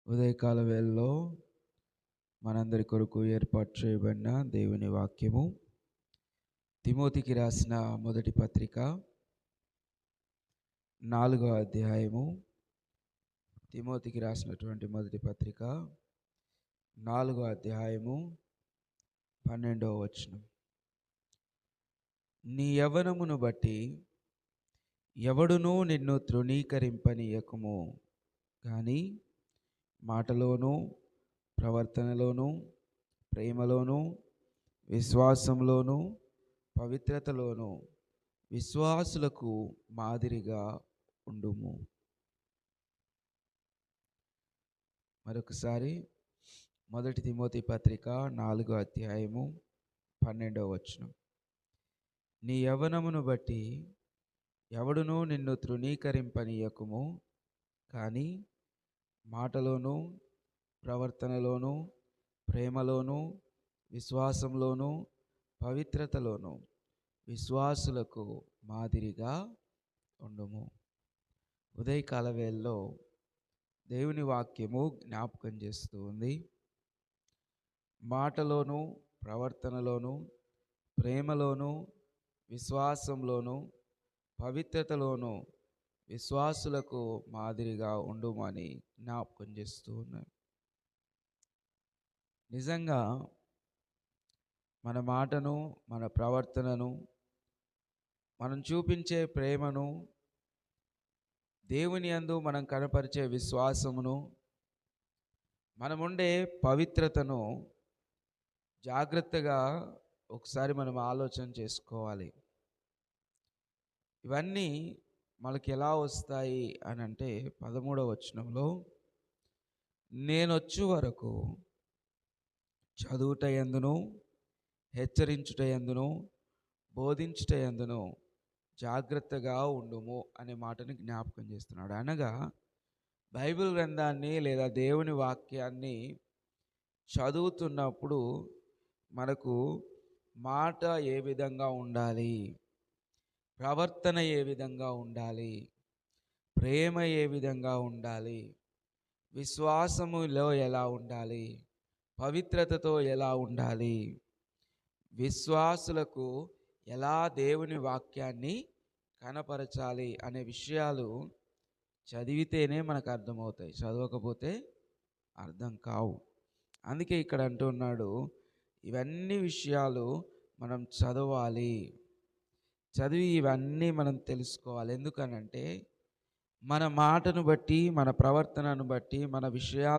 ఉదయకాల వేళలో మనందరి కొరకు ఏర్పాటు చేయబడిన దేవుని వాక్యము తిమోతికి రాసిన మొదటి పత్రిక 4వ అధ్యాయము. తిమోతికి రాసినటువంటి మొదటి పత్రిక 4వ అధ్యాయము 12వ వచనం. నీ యవ్వనమును బట్టి ఎవడునూ నిన్ను తృణీకరింపనీయకుము, కానీ మాటలోను, ప్రవర్తనలోను, ప్రేమలోను, విశ్వాసంలోను, పవిత్రతలోను విశ్వాసులకు మాదిరిగా ఉండుము. మరొకసారి మొదటి తిమోతి పత్రిక 4వ అధ్యాయము 12వ వచనం. నీ యవ్వనమును బట్టి ఎవడునూ నిన్ను తృణీకరింపనీయకుము, కానీ మాటలోను, ప్రవర్తనలోను, ప్రేమలోను, విశ్వాసంలోను, పవిత్రతలోను విశ్వాసులకు మాదిరిగా ఉండుము. ఉదయకాల వేళలో దేవుని వాక్యము జ్ఞాపకం చేస్తూ ఉంది. మాటలోను, ప్రవర్తనలోను, ప్రేమలోను, విశ్వాసంలోను, పవిత్రతలోను విశ్వాసులకు మాదిరిగా ఉండుమని జ్ఞాపకం చేస్తూ ఉన్నాను. నిజంగా మన మాటను, మన ప్రవర్తనను, మనం చూపించే ప్రేమను, దేవుని యందు మనం కనపరిచే విశ్వాసమును, మనముండే పవిత్రతను జాగ్రత్తగా ఒకసారి మనం ఆలోచన చేసుకోవాలి. ఇవన్నీ మనకి ఎలా వస్తాయి అని అంటే 13వ వచనంలో, నేనొచ్చు వరకు చదువుట యందును, హెచ్చరించుట యందును, బోధించుట యందును జాగ్రత్తగా ఉండుము అనే మాటని జ్ఞాపకం చేస్తున్నాడు. అనగా బైబిల్ గ్రంథాన్ని లేదా దేవుని వాక్యాన్ని చదువుతున్నప్పుడు మనకు మాట ఏ విధంగా ఉండాలి, ప్రవర్తన ఏ విధంగా ఉండాలి, ప్రేమ ఏ విధంగా ఉండాలి, విశ్వాసములో ఎలా ఉండాలి, పవిత్రతతో ఎలా ఉండాలి, విశ్వాసులకు ఎలా దేవుని వాక్యాన్ని కనపరచాలి అనే విషయాలు చదివితేనే మనకు అర్థమవుతాయి, చదవకపోతే అర్థం కావు. అందుకే ఇక్కడ అంటున్నాడు, ఇవన్నీ విషయాలు మనం చదవాలి, చదివి ఇవన్నీ మనం తెలుసుకోవాలి. ఎందుకనంటే మన మాటను బట్టి, మన ప్రవర్తనను బట్టి, మన విషయాలను